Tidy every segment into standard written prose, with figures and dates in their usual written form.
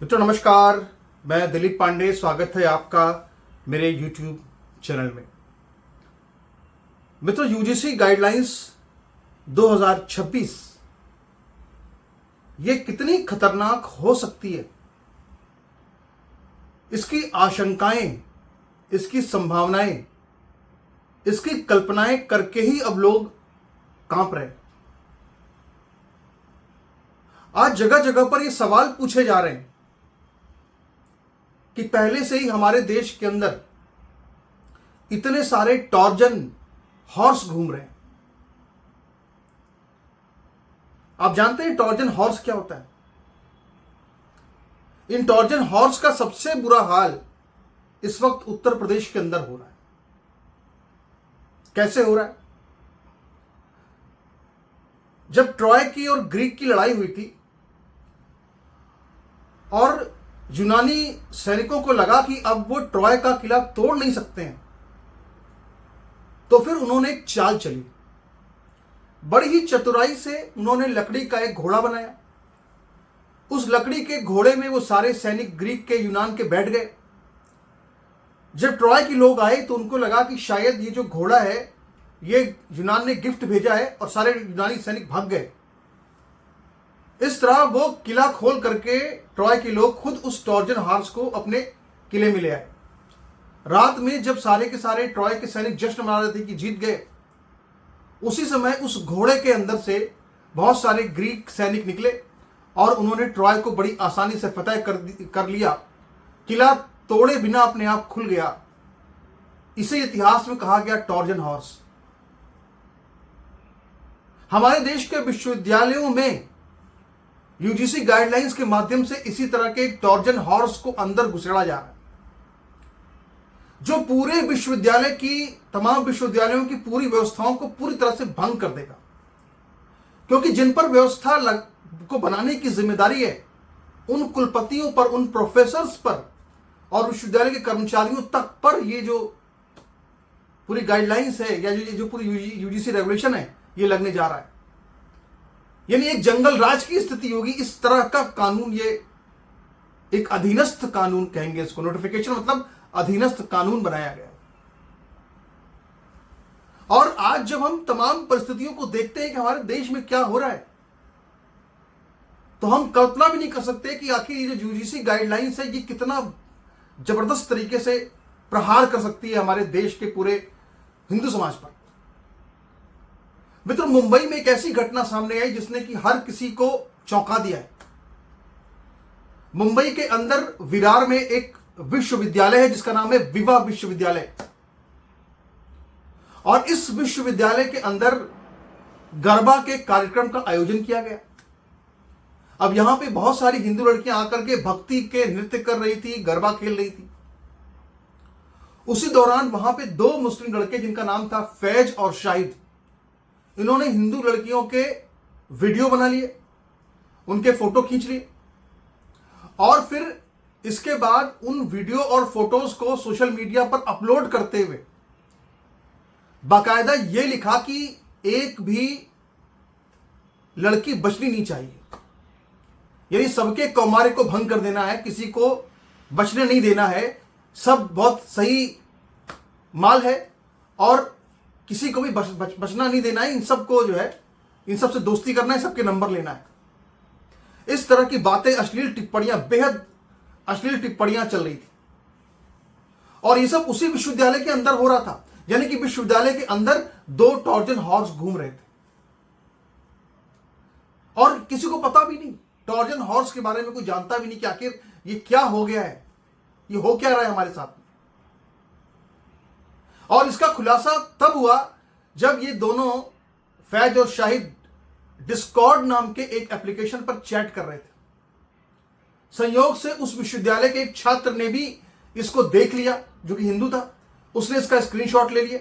मित्रों नमस्कार, मैं दिलीप पांडे। स्वागत है आपका मेरे YouTube चैनल में। मित्रों, यूजीसी गाइडलाइंस 2026 ये कितनी खतरनाक हो सकती है, इसकी आशंकाएं, इसकी संभावनाएं, इसकी कल्पनाएं करके ही अब लोग कांप रहे हैं। आज जगह जगह पर ये सवाल पूछे जा रहे हैं कि पहले से ही हमारे देश के अंदर इतने सारे टॉर्जन हॉर्स घूम रहे हैं। आप जानते हैं टॉर्जन हॉर्स क्या होता है? इन टॉर्जन हॉर्स का सबसे बुरा हाल इस वक्त उत्तर प्रदेश के अंदर हो रहा है। कैसे हो रहा है? जब ट्रॉय की और ग्रीक की लड़ाई हुई थी और यूनानी सैनिकों को लगा कि अब वो ट्रॉय का किला तोड़ नहीं सकते हैं, तो फिर उन्होंने एक चाल चली। बड़ी ही चतुराई से उन्होंने लकड़ी का एक घोड़ा बनाया। उस लकड़ी के घोड़े में वो सारे सैनिक ग्रीक के, यूनान के बैठ गए। जब ट्रॉय के लोग आए तो उनको लगा कि शायद ये जो घोड़ा है ये यूनान ने गिफ्ट भेजा है, और सारे यूनानी सैनिक भाग गए। इस तरह वो किला खोल करके ट्रॉय के लोग खुद उस टॉर्जन हॉर्स को अपने किले में ले आए। रात में जब सारे के सारे ट्रॉय के सैनिक जश्न मना रहे थे कि जीत गए, उसी समय उस घोड़े के अंदर से बहुत सारे ग्रीक सैनिक निकले और उन्होंने ट्रॉय को बड़ी आसानी से फतह कर लिया। किला तोड़े बिना अपने आप खुल गया। इसे इतिहास में कहा गया टॉर्जन हॉर्स। हमारे देश के विश्वविद्यालयों में यूजीसी गाइडलाइंस के माध्यम से इसी तरह के टॉर्जन हॉर्स को अंदर घुसेड़ा जा रहा है, जो पूरे विश्वविद्यालय की, तमाम विश्वविद्यालयों की पूरी व्यवस्थाओं को पूरी तरह से भंग कर देगा। क्योंकि जिन पर व्यवस्था को बनाने की जिम्मेदारी है, उन कुलपतियों पर, उन प्रोफेसर्स पर और विश्वविद्यालय के कर्मचारियों तक पर ये जो पूरी गाइडलाइंस है या जो पूरी यूजीसी रेगुलेशन है, ये लगने जा रहा है। यानी एक जंगल राज की स्थिति होगी। इस तरह का कानून, ये एक अधीनस्थ कानून कहेंगे इसको। नोटिफिकेशन मतलब अधीनस्थ कानून बनाया गया। और आज जब हम तमाम परिस्थितियों को देखते हैं कि हमारे देश में क्या हो रहा है, तो हम कल्पना भी नहीं कर सकते कि आखिर ये जो यूजीसी गाइडलाइंस है ये कितना जबरदस्त तरीके से प्रहार कर सकती है हमारे देश के पूरे हिंदू समाज पर। मित्रों, मुंबई में एक ऐसी घटना सामने आई जिसने कि हर किसी को चौंका दिया है। मुंबई के अंदर विरार में एक विश्वविद्यालय है जिसका नाम है विवा विश्वविद्यालय। और इस विश्वविद्यालय के अंदर गरबा के कार्यक्रम का आयोजन किया गया। अब यहां पे बहुत सारी हिंदू लड़कियां आकर के भक्ति के नृत्य कर रही थी, गरबा खेल रही थी। उसी दौरान वहां पे दो मुस्लिम लड़के जिनका नाम था फैज और शाहिद, इन्होंने हिंदू लड़कियों के वीडियो बना लिए, उनके फोटो खींच लिए और फिर इसके बाद उन वीडियो और फोटोज को सोशल मीडिया पर अपलोड करते हुए बाकायदा ये लिखा कि एक भी लड़की बचनी नहीं चाहिए। यानी सबके कौमार्य को भंग कर देना है, किसी को बचने नहीं देना है, सब बहुत सही माल है और किसी को भी बचना नहीं देना है। इन सबको जो है, इन सबसे दोस्ती करना है, सबके नंबर लेना है। इस तरह की बातें, अश्लील टिप्पणियां, बेहद अश्लील टिप्पणियां चल रही थी। और ये सब उसी विश्वविद्यालय के अंदर हो रहा था। यानी कि विश्वविद्यालय के अंदर दो टॉर्जन हॉर्स घूम रहे थे और किसी को पता भी नहीं। टॉर्जन हॉर्स के बारे में कोई जानता भी नहीं कि आखिर ये क्या हो गया है, ये हो क्या रहा है हमारे साथ में। और इसका खुलासा तब हुआ जब ये दोनों, फैज और शाहिद, डिस्कॉर्ड नाम के एक एप्लीकेशन पर चैट कर रहे थे। संयोग से उस विश्वविद्यालय के एक छात्र ने भी इसको देख लिया, जो कि हिंदू था। उसने इसका स्क्रीनशॉट ले लिया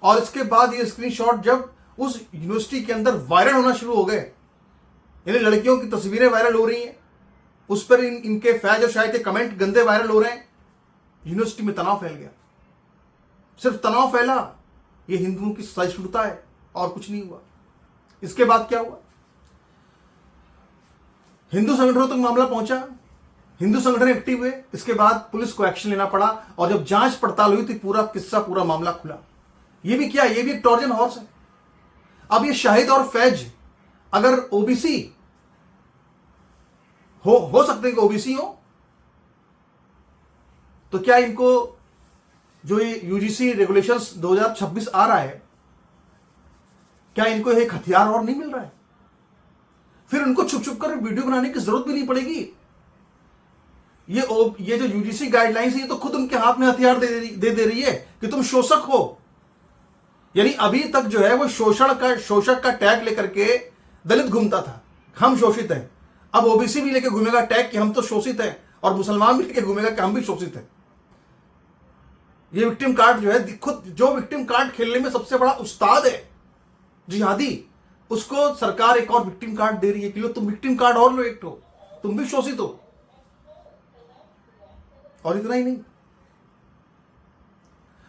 और इसके बाद ये स्क्रीनशॉट जब उस यूनिवर्सिटी के अंदर वायरल होना शुरू हो गए, यानी लड़कियों की तस्वीरें वायरल हो रही हैं, उस पर इनके फैज और शाहिद के कमेंट गंदे वायरल हो रहे हैं, यूनिवर्सिटी में तनाव फैल गया। सिर्फ तनाव फैला, ये हिंदुओं की सहिष्णुता है और कुछ नहीं हुआ। इसके बाद क्या हुआ? हिंदू संगठनों तक मामला पहुंचा। हिंदू संगठन एक्टिव हुए, इसके बाद पुलिस को एक्शन लेना पड़ा, और जब जांच पड़ताल हुई तो पूरा किस्सा, पूरा मामला खुला। ये भी क्या, ये भी एक ट्रोजन हॉर्स है। अब ये शाहिद और फैज अगर ओबीसी हो सकते हैं कि ओबीसी हो, तो क्या इनको जो ये यूजीसी रेगुलेशंस 2026 आ रहा है, क्या इनको एक हथियार और नहीं मिल रहा है? फिर उनको छुप छुप कर वीडियो बनाने की जरूरत भी नहीं पड़ेगी। ये जो यूजीसी गाइडलाइंस है, ये तो खुद उनके हाथ में हथियार दे रही है कि तुम शोषक हो। यानी अभी तक जो है वो शोषक का टैग लेकर के दलित घूमता था, हम शोषित हैं। अब ओबीसी भी लेके घूमेगा टैग कि हम तो शोषित हैं, और मुसलमान भी लेके घूमेगा कि हम भी शोषित हैं। ये विक्टिम कार्ड जो है, खुद जो विक्टिम कार्ड खेलने में सबसे बड़ा उस्ताद है, जिहादी, उसको सरकार एक और विक्टिम कार्ड दे रही है कि लो तुम विक्टिम कार्ड और लो, एक हो, तुम भी शोषित हो। और इतना ही नहीं,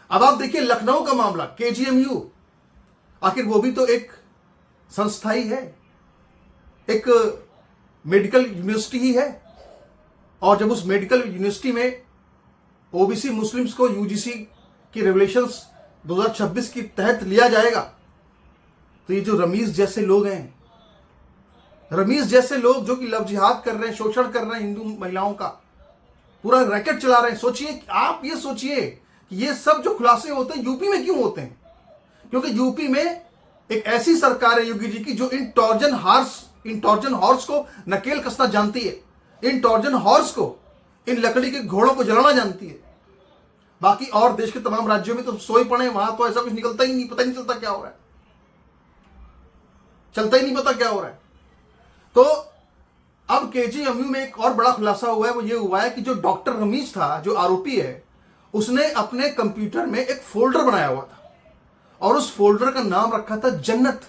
अब आप देखिए लखनऊ का मामला, केजीएमयू, आखिर वो भी तो एक संस्था ही है, एक मेडिकल यूनिवर्सिटी ही है। और जब उस मेडिकल यूनिवर्सिटी में ओबीसी मुस्लिम्स को यूजीसी की रेगुलेशंस 2026 के तहत लिया जाएगा, तो ये जो रमीज जैसे लोग हैं, रमीज जैसे लोग जो कि लव जिहाद कर रहे हैं, शोषण कर रहे हैं हिंदू महिलाओं का, पूरा रैकेट चला रहे हैं। सोचिए, आप ये सोचिए कि ये सब जो खुलासे होते हैं यूपी में क्यों होते हैं? क्योंकि यूपी में एक ऐसी सरकार है योगी जी की जो इन टॉर्जन हॉर्स को नकेल कसना जानती है, इन टॉर्जन हॉर्स को, इन लकड़ी के घोड़ों को जलाना जानती है। बाकी और देश के तमाम राज्यों में तो सोए पड़े, वहां तो ऐसा कुछ निकलता ही नहीं, पता ही नहीं चलता क्या हो रहा है, चलता ही नहीं पता क्या हो रहा है। तो अब केजीएमयू में एक और बड़ा खुलासा हुआ है, वो ये हुआ है कि जो डॉक्टर रमीज था, जो आरोपी है, उसने अपने कंप्यूटर में एक फोल्डर बनाया हुआ था, और उस फोल्डर का नाम रखा था जन्नत।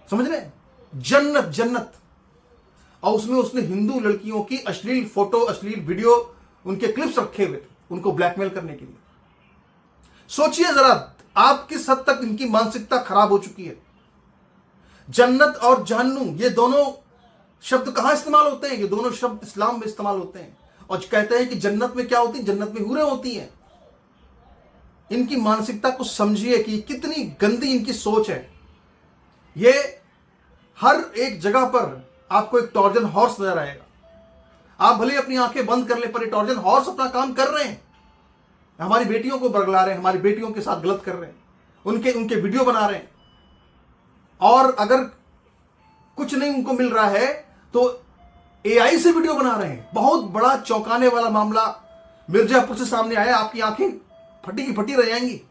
समझ रहे हैं? जन्नत, जन्नत। और उसमें उसने हिंदू लड़कियों की अश्लील फोटो, अश्लील वीडियो, उनके क्लिप्स रखे हुए थे, उनको ब्लैकमेल करने के लिए। सोचिए जरा आप किस हद तक इनकी मानसिकता खराब हो चुकी है। जन्नत और जहन्नुम, ये दोनों शब्द कहां इस्तेमाल होते हैं? ये दोनों शब्द इस्लाम में इस्तेमाल होते हैं, और कहते हैं कि जन्नत में क्या होती है? जन्नत में हूरें होती हैं। इनकी मानसिकता को समझिए कि कितनी गंदी इनकी सोच है। ये हर एक जगह पर आपको एक टॉर्जन हॉर्स नजर आएगा। आप भले अपनी आंखें बंद कर ले, पर ये टॉर्जन हॉर्स अपना काम कर रहे हैं। हमारी बेटियों को बरगला रहे हैं, हमारी बेटियों के साथ गलत कर रहे हैं, उनके वीडियो बना रहे हैं। और अगर कुछ नहीं उनको मिल रहा है तो एआई से वीडियो बना रहे हैं। बहुत बड़ा चौंकाने वाला मामला मिर्जापुर से सामने आया। आपकी आंखें फटी की फटी रह जाएंगी।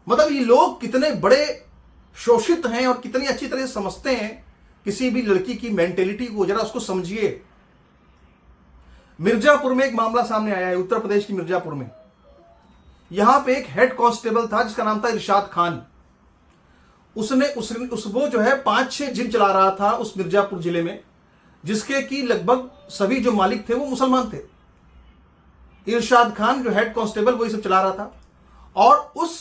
मतलब ये लोग कितने बड़े शोषित हैं और कितनी अच्छी तरह से समझते हैं किसी भी लड़की की मेंटेलिटी को, जरा उसको समझिए। मिर्जापुर में एक मामला सामने आया है, उत्तर प्रदेश की मिर्जापुर में। यहां पे एक हेड कांस्टेबल था जिसका नाम था इरशाद खान। वो जो है 5-6 जिम चला रहा था उस मिर्जापुर जिले में, जिसके कि लगभग सभी जो मालिक थे वो मुसलमान थे। इरशाद खान जो हेड कांस्टेबल वही सब चला रहा था, और उस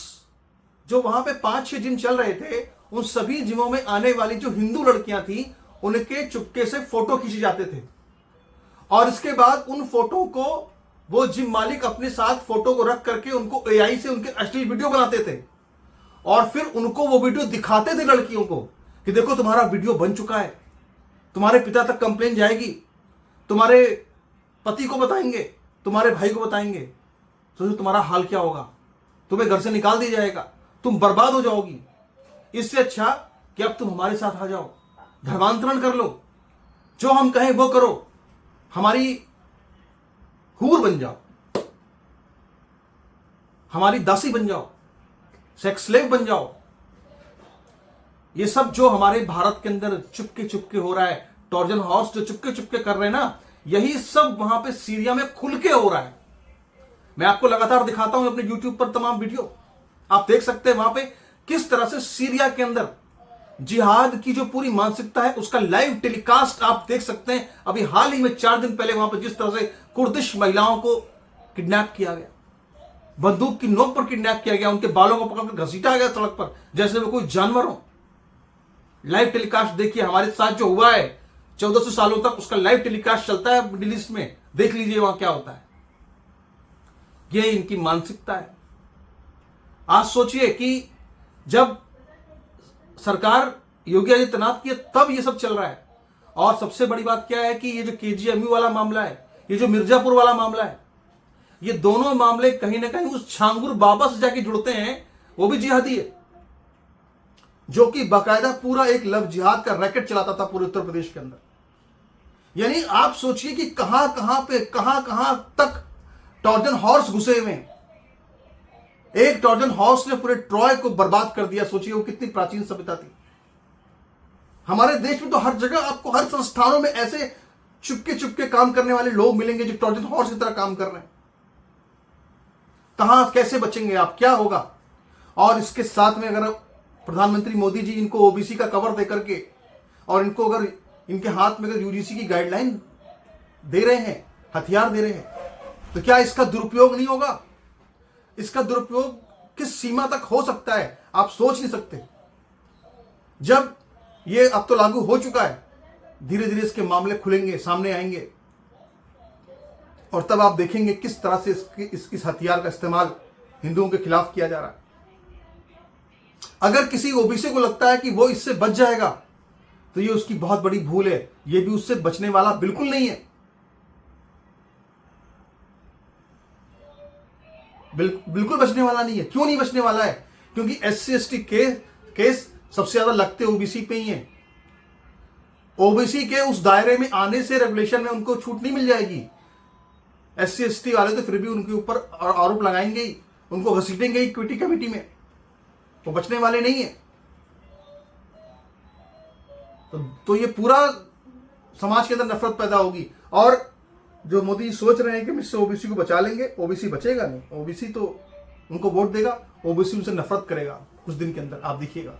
जो वहां पे 5-6 जिम चल रहे थे, उन सभी जिमों में आने वाली जो हिंदू लड़कियां थी उनके चुपके से फोटो खींचे जाते थे, और इसके बाद उन फोटो को वो जिम मालिक अपने साथ फोटो को रख करके उनको एआई से उनके अश्लील वीडियो बनाते थे, और फिर उनको वो वीडियो दिखाते थे लड़कियों को कि देखो तुम्हारा वीडियो बन चुका है, तुम्हारे पिता तक कंप्लेन जाएगी, तुम्हारे पति को बताएंगे, तुम्हारे भाई को बताएंगे, तो तुम्हारा हाल क्या होगा, तुम्हें घर से निकाल दिया जाएगा, तुम बर्बाद हो जाओगी। इससे अच्छा कि अब तुम हमारे साथ आ जाओ, धर्मांतरण कर लो, जो हम कहें वो करो, हमारी हूर बन जाओ, हमारी दासी बन जाओ, सेक्स स्लेव बन जाओ। ये सब जो हमारे भारत के अंदर चुपके चुपके हो रहा है, टॉर्जन हॉर्स जो चुपके चुपके कर रहे हैं ना, यही सब वहां पे सीरिया में खुल के हो रहा है। मैं आपको लगातार दिखाता हूं अपने YouTube पर तमाम वीडियो, आप देख सकते हैं वहां पे किस तरह से सीरिया के अंदर जिहाद की जो पूरी मानसिकता है उसका लाइव टेलीकास्ट आप देख सकते हैं। अभी हाल ही में 4 दिन पहले वहां पर जिस तरह से कुर्दिश महिलाओं को किडनैप किया गया, बंदूक की नोक पर किडनैप किया गया, उनके बालों को पकड़कर घसीटा गया सड़क पर जैसे वो कोई जानवर हो। लाइव टेलीकास्ट देखिए, हमारे साथ जो हुआ है 1400 सालों तक उसका लाइव टेलीकास्ट चलता है मिडिल ईस्ट में, देख लीजिए वहां क्या होता है। ये इनकी मानसिकता है। आज सोचिए कि जब सरकार योगी आदित्यनाथ की है तब ये सब चल रहा है। और सबसे बड़ी बात क्या है कि ये जो केजीएमयू वाला मामला है, ये जो मिर्जापुर वाला मामला है, ये दोनों मामले कहीं ना कहीं उस छांगुर बाबा से जाके जुड़ते हैं। वो भी जिहादी है, जो कि बाकायदा पूरा एक लव जिहाद का रैकेट चलाता था पूरे उत्तर प्रदेश के अंदर। यानी आप सोचिए कि कहां कहां तक ट्रोजन हॉर्स घुसे हुए हैं। एक ट्रोजन हॉर्स ने पूरे ट्रॉय को बर्बाद कर दिया। सोचिए वो कितनी प्राचीन सभ्यता थी। हमारे देश में तो हर जगह आपको, हर संस्थानों में ऐसे चुपके काम करने वाले लोग मिलेंगे जो ट्रोजन हॉर्स की तरह काम कर रहे हैं। कहां कैसे बचेंगे आप, क्या होगा? और इसके साथ में अगर प्रधानमंत्री मोदी जी इनको ओबीसी का कवर दे करके और इनको अगर इनके हाथ में अगर यूजीसी की गाइडलाइन दे रहे हैं, हथियार दे रहे हैं, तो क्या इसका दुरुपयोग नहीं होगा? इसका दुरुपयोग किस सीमा तक हो सकता है आप सोच नहीं सकते। जब ये अब तो लागू हो चुका है, धीरे धीरे इसके मामले खुलेंगे, सामने आएंगे, और तब आप देखेंगे किस तरह से इस हथियार का इस्तेमाल हिंदुओं के खिलाफ किया जा रहा है। अगर किसी ओबीसी को लगता है कि वो इससे बच जाएगा तो ये उसकी बहुत बड़ी भूल है। ये भी उससे बचने वाला बिल्कुल नहीं है, बिल्कुल बचने वाला नहीं है। क्यों नहीं बचने वाला है? क्योंकि एससी एसटी केस सबसे ज्यादा लगते ओबीसी पे ही हैं। ओबीसी के उस दायरे में आने से रेगुलेशन में उनको छूट नहीं मिल जाएगी। एससी एसटी वाले तो फिर भी उनके ऊपर आरोप लगाएंगे ही, उनको घसीटेंगे ही इक्विटी कमेटी में। वो बचने वाले नहीं है। तो ये पूरा समाज के अंदर नफरत पैदा होगी। और जो मोदी सोच रहे हैं कि इससे ओबीसी को बचा लेंगे, ओबीसी बचेगा नहीं। ओबीसी तो उनको वोट देगा, ओबीसी उनसे नफरत करेगा कुछ दिन के अंदर, आप देखिएगा।